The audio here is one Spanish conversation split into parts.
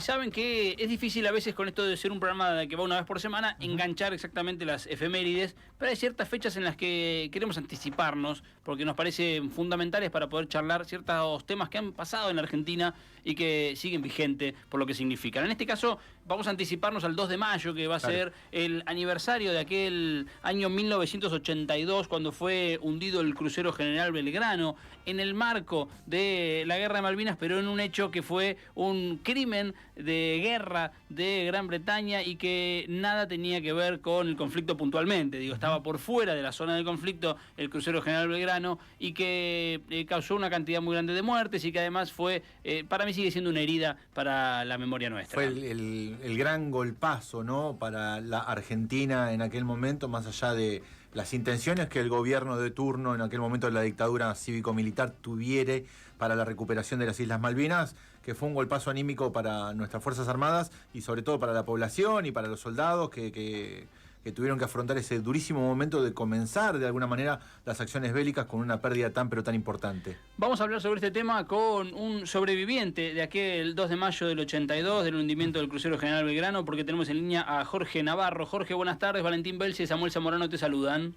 saben que es difícil a veces con esto de ser un programa que va una vez por semana, enganchar exactamente las efemérides, pero hay ciertas fechas en las que queremos anticiparnos, porque nos parecen fundamentales para poder charlar ciertos temas que han pasado en la Argentina y que siguen vigentes por lo que significan. En este caso, vamos a anticiparnos al 2 de mayo, que va a ser el aniversario de aquel año 1982, cuando fue hundido el crucero General Belgrano, en el marco de la Guerra de Malvinas, pero en un hecho que fue un crimen de guerra de Gran Bretaña y que nada tenía que ver con el conflicto puntualmente. Digo, estaba por fuera de la zona del conflicto el crucero General Belgrano y que causó una cantidad muy grande de muertes y que además fue, para mí sigue siendo una herida para la memoria nuestra. Fue el gran golpazo, ¿no?, para la Argentina en aquel momento, más allá de las intenciones que el gobierno de turno en aquel momento de la dictadura cívico-militar tuviera para la recuperación de las Islas Malvinas, que fue un golpazo anímico para nuestras Fuerzas Armadas y sobre todo para la población y para los soldados que tuvieron que afrontar ese durísimo momento de comenzar de alguna manera las acciones bélicas con una pérdida tan pero tan importante. Vamos a hablar sobre este tema con un sobreviviente de aquel 2 de mayo del 82, del hundimiento del crucero General Belgrano, porque tenemos en línea a Jorge Navarro. Jorge, buenas tardes. Valentín Belce y Samuel Zamorano te saludan.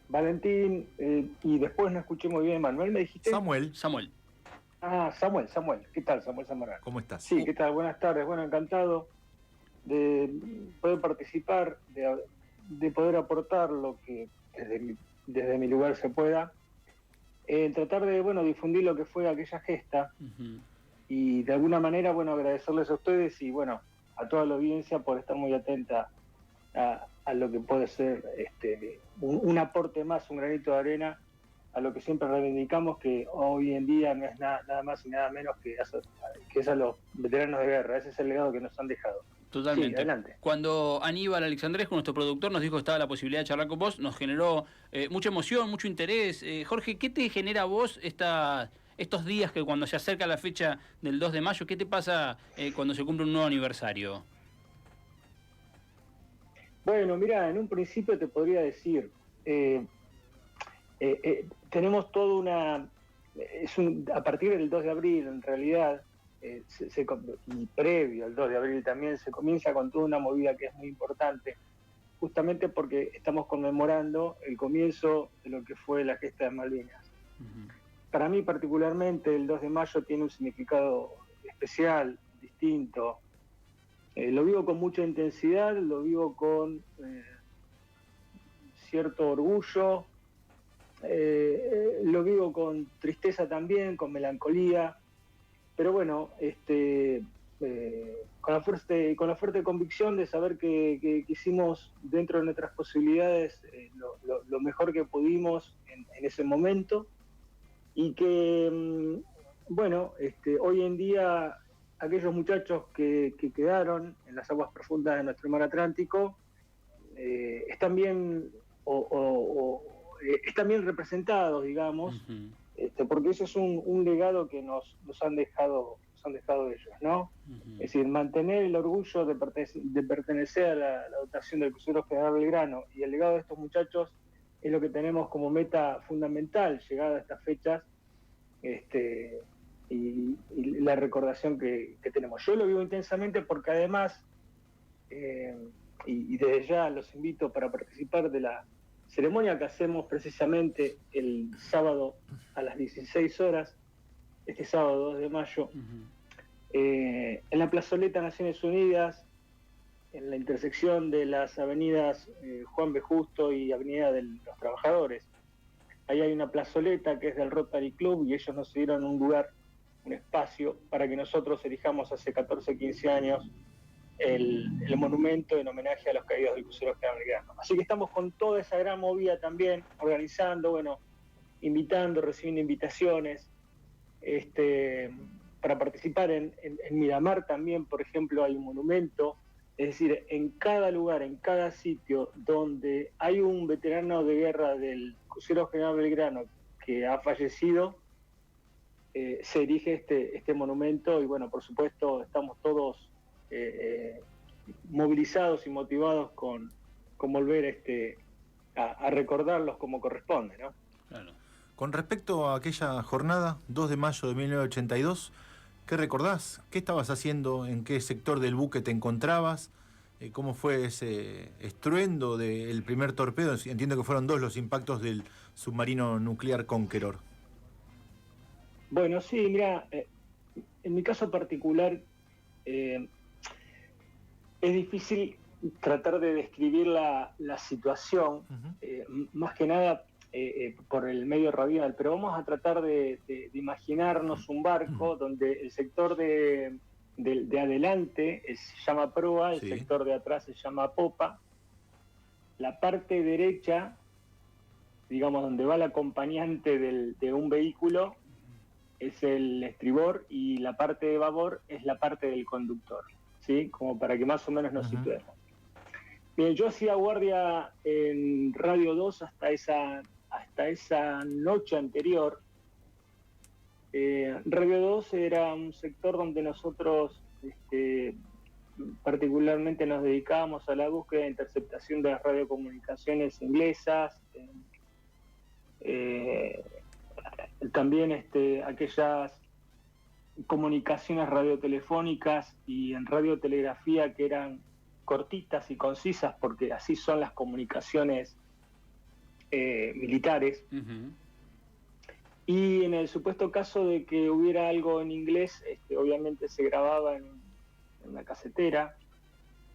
Valentín, y después no escuché muy bien, Manuel, ¿me dijiste? Samuel. Ah, Samuel. ¿Qué tal, Samuel Zamorano? ¿Cómo estás? Sí, ¿qué tal? Buenas tardes. Bueno, encantado de poder participar, de poder aportar lo que desde mi lugar se pueda, tratar de, difundir lo que fue aquella gesta y de alguna manera, agradecerles a ustedes y, a toda la audiencia por estar muy atenta a lo que puede ser un aporte más, un granito de arena a lo que siempre reivindicamos, que hoy en día no es nada más y nada menos que es a los veteranos de guerra. Ese es el legado que nos han dejado. Totalmente. Sí, adelante. Cuando Aníbal Alexandrescu, nuestro productor, nos dijo que estaba la posibilidad de charlar con vos, nos generó mucha emoción, mucho interés. Jorge, ¿qué te genera a vos estos días que cuando se acerca la fecha del 2 de mayo, qué te pasa cuando se cumple un nuevo aniversario? Bueno, mira, en un principio te podría decir, tenemos toda una... a partir del 2 de abril, en realidad, y previo al 2 de abril también, se comienza con toda una movida que es muy importante, justamente porque estamos conmemorando el comienzo de lo que fue la gesta de Malvinas. Para mí particularmente el 2 de mayo tiene un significado especial, distinto. Lo vivo con mucha intensidad, lo vivo con cierto orgullo, lo vivo con tristeza también, con melancolía, pero con la fuerte convicción de saber que hicimos dentro de nuestras posibilidades lo mejor que pudimos en ese momento y que, hoy en día aquellos muchachos que quedaron en las aguas profundas de nuestro mar Atlántico están bien están bien representados, digamos, porque eso es un legado que nos han dejado ellos, ¿no? Es decir, mantener el orgullo de pertenecer a la dotación del crucero General Belgrano y el legado de estos muchachos es lo que tenemos como meta fundamental llegada a estas fechas, y la recordación que tenemos. Yo lo vivo intensamente porque además, y desde ya los invito para participar de la ceremonia que hacemos precisamente el sábado a las 16 horas, este sábado 2 de mayo, en la plazoleta Naciones Unidas, en la intersección de las avenidas Juan B. Justo y Avenida de los Trabajadores. Ahí hay una plazoleta que es del Rotary Club y ellos nos dieron un lugar, un espacio para que nosotros elijamos hace 14, 15 años el monumento en homenaje a los caídos del crucero General Belgrano. Así que estamos con toda esa gran movida también, organizando, invitando, recibiendo invitaciones, para participar en Miramar también, por ejemplo, hay un monumento. Es decir, en cada lugar, en cada sitio donde hay un veterano de guerra del crucero General Belgrano que ha fallecido, se erige este monumento y por supuesto estamos todos movilizados y motivados con volver a recordarlos como corresponde, ¿no? Claro. Con respecto a aquella jornada, 2 de mayo de 1982, ¿Qué recordás? ¿Qué estabas haciendo? ¿En qué sector del buque te encontrabas? ¿Cómo fue ese estruendo del primer torpedo? Entiendo que fueron 2 los impactos del submarino nuclear Conqueror. Bueno, sí, mira, en mi caso particular eh, es difícil tratar de describir la situación, más que nada por el medio radial, pero vamos a tratar de imaginarnos un barco donde el sector de adelante se llama proa, el Sí. sector de atrás se llama popa, la parte derecha, digamos, donde va el acompañante de un vehículo, es el estribor, y la parte de babor es la parte del conductor, ¿sí? Como para que más o menos nos situemos. Bien, yo hacía guardia en Radio 2 hasta esa noche anterior. Radio 2 era un sector donde nosotros particularmente nos dedicábamos a la búsqueda e interceptación de las radiocomunicaciones inglesas, también aquellas comunicaciones radiotelefónicas y en radiotelegrafía que eran cortitas y concisas, porque así son las comunicaciones militares. Y en el supuesto caso de que hubiera algo en inglés, obviamente se grababa en una casetera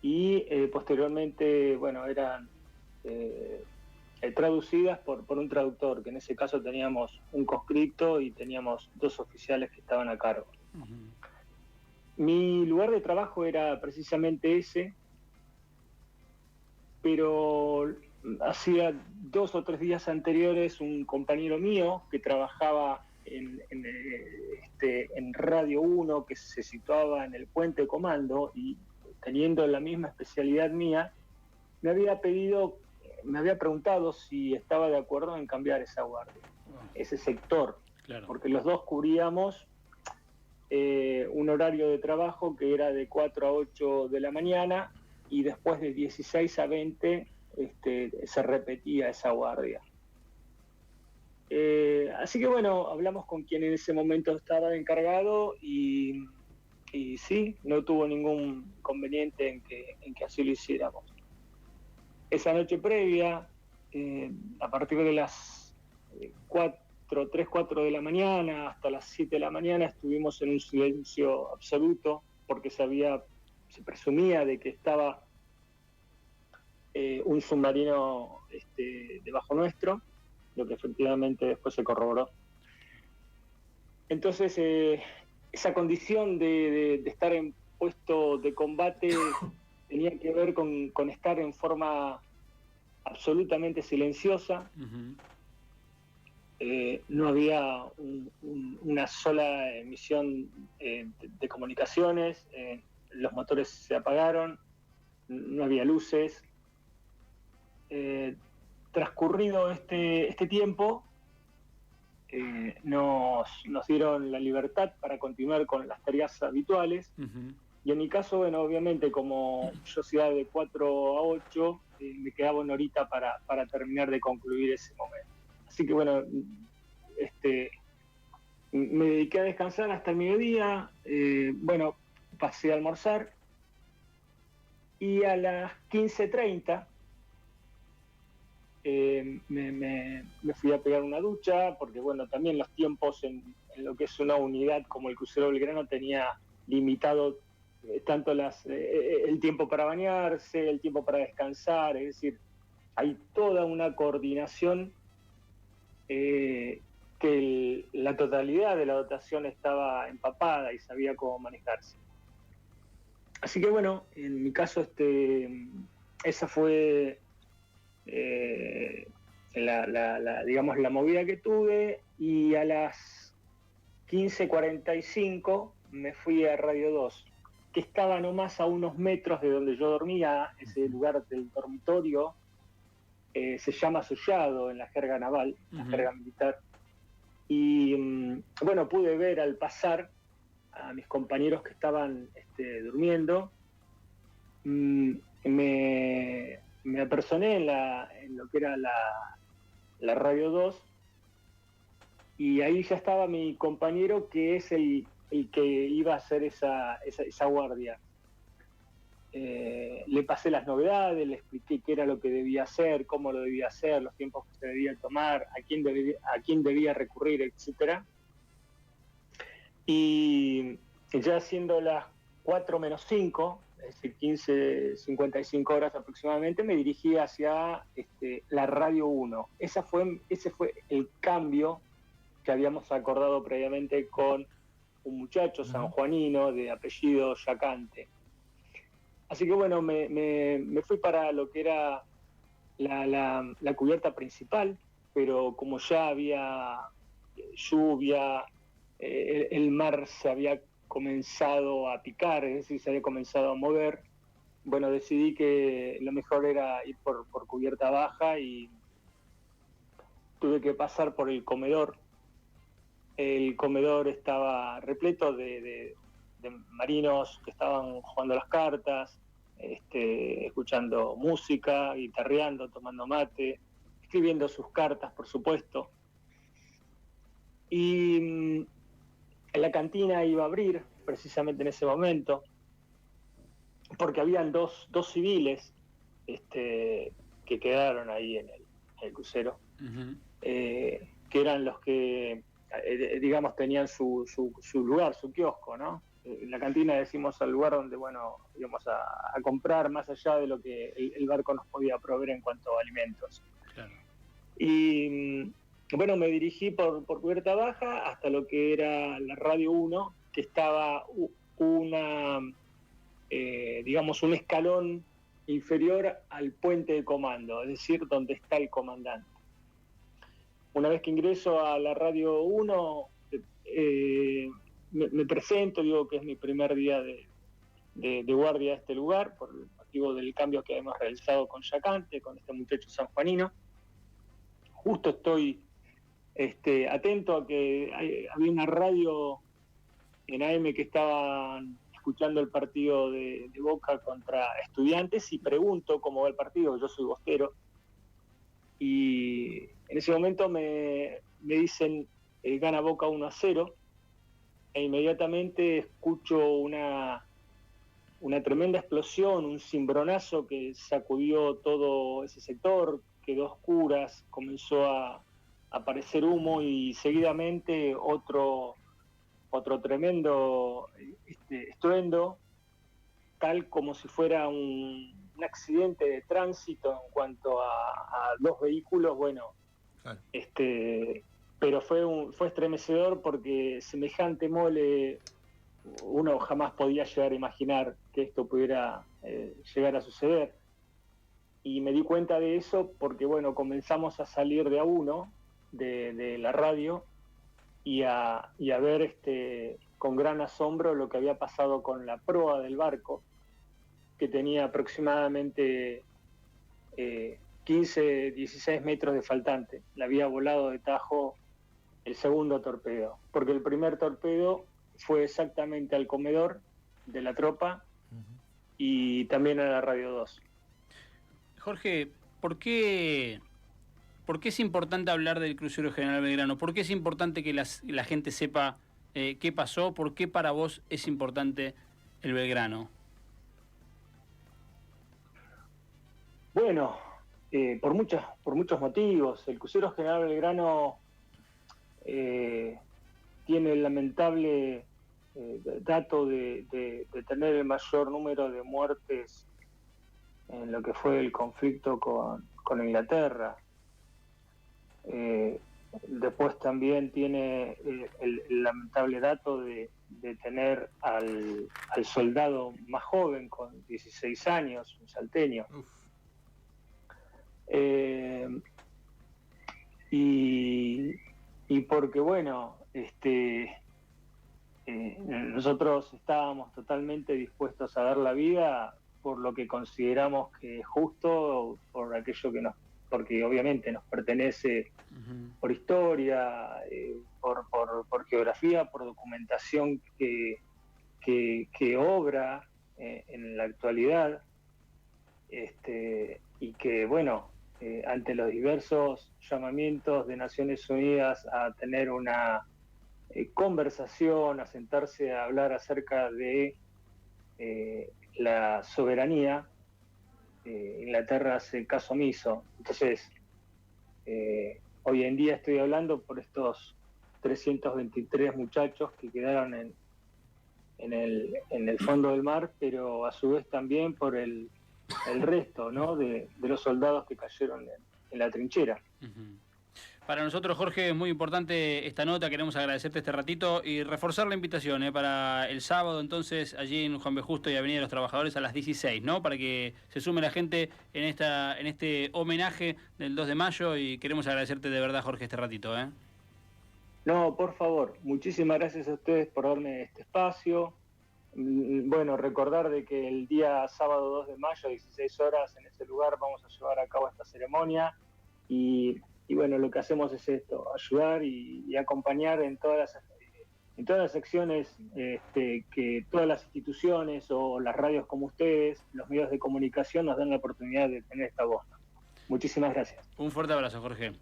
y posteriormente, bueno, eran traducidas por un traductor, que en ese caso teníamos un conscripto y teníamos 2 oficiales que estaban a cargo. Mi lugar de trabajo era precisamente ese, pero hacía 2 o 3 días anteriores un compañero mío que trabajaba en Radio 1, que se situaba en el puente de comando, y teniendo la misma especialidad mía, me había preguntado si estaba de acuerdo en cambiar esa guardia, ese sector, claro, porque los dos cubríamos un horario de trabajo que era de 4 a 8 de la mañana, y después de 16 a 20 se repetía esa guardia. Así que bueno, hablamos con quien en ese momento estaba encargado y sí, no tuvo ningún inconveniente en que así lo hiciéramos. Esa noche previa, a partir de las 4 de la mañana hasta las 7 de la mañana, estuvimos en un silencio absoluto, porque se presumía de que estaba un submarino debajo nuestro, lo que efectivamente después se corroboró. Entonces, esa condición de estar en puesto de combate tenía que ver con estar en forma absolutamente silenciosa. No había una sola emisión de comunicaciones, los motores se apagaron, no había luces. Transcurrido este tiempo, nos dieron la libertad para continuar con las tareas habituales. Y en mi caso, bueno, obviamente, como yo hacía de 4 a 8, me quedaba una horita para terminar de concluir ese momento. Así que bueno, me dediqué a descansar hasta el mediodía. Bueno, pasé a almorzar y a las 15:30 me fui a pegar una ducha, porque bueno, también los tiempos en lo que es una unidad como el crucero Belgrano tenía limitado tanto el tiempo para bañarse, el tiempo para descansar, es decir, hay toda una coordinación que la totalidad de la dotación estaba empapada y sabía cómo manejarse. Así que bueno, en mi caso esa fue digamos la movida que tuve, y a las 15:45 me fui a Radio 2, que estaba nomás a unos metros de donde yo dormía. Ese lugar del dormitorio se llama sollado en la jerga naval, la jerga militar, y bueno, pude ver al pasar a mis compañeros que estaban durmiendo. Me apersoné en lo que era la Radio 2, y ahí ya estaba mi compañero, que es el el que iba a hacer esa guardia. Le pasé las novedades, le expliqué qué era lo que debía hacer, cómo lo debía hacer, los tiempos que se debía tomar, a quién debía recurrir, etcétera. Y ya siendo las 4 menos 5, es decir, 15:55 horas aproximadamente, me dirigí hacia la Radio 1. Ese fue el cambio que habíamos acordado previamente con un muchacho sanjuanino de apellido Yacante. Así que bueno, me fui para lo que era la cubierta principal, pero como ya había lluvia, el mar se había comenzado a picar, es decir, se había comenzado a mover, bueno, decidí que lo mejor era ir por cubierta baja y tuve que pasar por el comedor. El comedor estaba repleto de marinos que estaban jugando las cartas, escuchando música, guitarreando, tomando mate, escribiendo sus cartas, por supuesto. Y la cantina iba a abrir precisamente en ese momento, porque habían dos civiles que quedaron ahí en el crucero, que eran los que, digamos, tenían su lugar, su kiosco, ¿no? En la cantina decimos al lugar donde, bueno, íbamos a comprar más allá de lo que el barco nos podía proveer en cuanto a alimentos. Claro. Y bueno, me dirigí por cubierta baja hasta lo que era la Radio 1, que estaba digamos, un escalón inferior al puente de comando, es decir, donde está el comandante. Una vez que ingreso a la Radio 1, me presento, digo que es mi primer día de guardia a este lugar, por el motivo del cambio que hemos realizado con Yacante, con este muchacho sanjuanino. Justo estoy atento a que había una radio en AM que estaban escuchando el partido de Boca contra Estudiantes y pregunto cómo va el partido, yo soy bostero, y en ese momento me dicen gana Boca 1-0, e inmediatamente escucho una tremenda explosión, un cimbronazo que sacudió todo ese sector, quedó a oscuras, comenzó a aparecer humo y seguidamente otro tremendo estruendo, tal como si fuera un accidente de tránsito en cuanto a dos vehículos, bueno, claro. Pero fue estremecedor porque semejante mole uno jamás podía llegar a imaginar que esto pudiera llegar a suceder. Y me di cuenta de eso porque, bueno, comenzamos a salir de a uno de la radio y a ver con gran asombro lo que había pasado con la proa del barco, que tenía aproximadamente 15, 16 metros de faltante. Le había volado de tajo el segundo torpedo, porque el primer torpedo fue exactamente al comedor de la tropa y también a la Radio 2. Jorge, ¿por qué es importante hablar del crucero General Belgrano? ¿Por qué es importante que la gente sepa qué pasó? ¿Por qué para vos es importante el Belgrano? Bueno, por muchos motivos. El crucero General Belgrano tiene el lamentable dato de tener el mayor número de muertes en lo que fue el conflicto con Inglaterra. Después también tiene el lamentable dato de tener al soldado más joven, con 16 años, un salteño. Y porque, bueno, nosotros estábamos totalmente dispuestos a dar la vida por lo que consideramos que es justo, por aquello porque obviamente nos pertenece por historia, por geografía, por documentación que obra en la actualidad, y que, bueno, ante los diversos llamamientos de Naciones Unidas a tener una conversación, a sentarse a hablar acerca de la soberanía. Inglaterra hace caso omiso. Entonces, hoy en día estoy hablando por estos 323 muchachos que quedaron en el fondo del mar, pero a su vez también por el resto, ¿no?, de los soldados que cayeron en la trinchera. Uh-huh. Para nosotros, Jorge, es muy importante esta nota, queremos agradecerte este ratito y reforzar la invitación para el sábado, entonces, allí en Juan B. Justo y Avenida de los Trabajadores a las 16, ¿no? Para que se sume la gente en este homenaje del 2 de mayo y queremos agradecerte de verdad, Jorge, este ratito, No, por favor, muchísimas gracias a ustedes por darme este espacio. Bueno, recordar de que el día sábado 2 de mayo, 16 horas, en ese lugar vamos a llevar a cabo esta ceremonia y bueno, lo que hacemos es esto, ayudar y acompañar en todas las acciones que todas las instituciones o las radios como ustedes, los medios de comunicación nos dan la oportunidad de tener esta voz. Muchísimas gracias. Un fuerte abrazo, Jorge.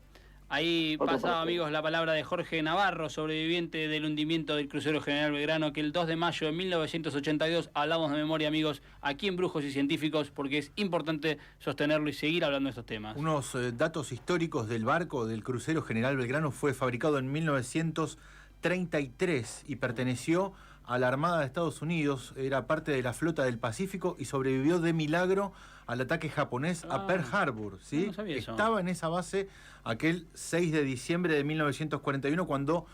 Ahí pasaba, amigos, la palabra de Jorge Navarro, sobreviviente del hundimiento del crucero General Belgrano, que el 2 de mayo de 1982, hablamos de memoria, amigos, aquí en Brujos y Científicos, porque es importante sostenerlo y seguir hablando de estos temas. Unos datos históricos del barco del crucero General Belgrano: fue fabricado en 1933 y perteneció a la Armada de Estados Unidos, era parte de la flota del Pacífico y sobrevivió de milagro al ataque japonés a Pearl Harbor, ¿sí? No sabía eso. Estaba en esa base aquel 6 de diciembre de 1941 cuando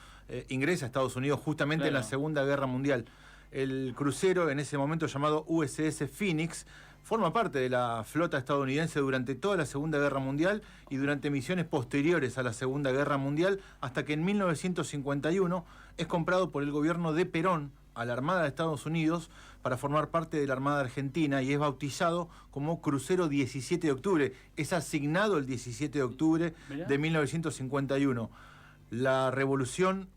ingresa a Estados Unidos justamente en la Segunda Guerra Mundial. El crucero, en ese momento llamado USS Phoenix, forma parte de la flota estadounidense durante toda la Segunda Guerra Mundial y durante misiones posteriores a la Segunda Guerra Mundial, hasta que en 1951 es comprado por el gobierno de Perón a la Armada de Estados Unidos para formar parte de la Armada Argentina y es bautizado como Crucero 17 de octubre. Es asignado el 17 de octubre de 1951. La revolución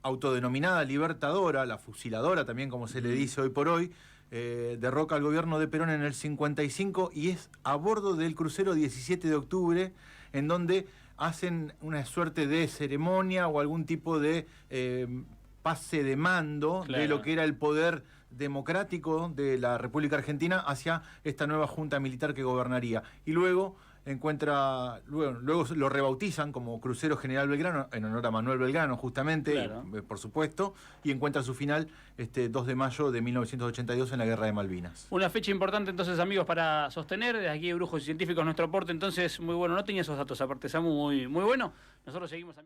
autodenominada libertadora, la fusiladora también como se le dice hoy por hoy, derroca al gobierno de Perón en el 55 y es a bordo del crucero 17 de octubre en donde hacen una suerte de ceremonia o algún tipo de pase de mando de lo que era el poder democrático de la República Argentina hacia esta nueva junta militar que gobernaría. Y luego luego lo rebautizan como Crucero General Belgrano, en honor a Manuel Belgrano, justamente, por supuesto, y encuentra su final este 2 de mayo de 1982 en la Guerra de Malvinas. Una fecha importante, entonces, amigos, para sostener. Desde aquí, Brujos y Científicos, nuestro aporte, entonces, muy bueno. No tenía esos datos, aparte, Samu, muy bueno. Nosotros seguimos...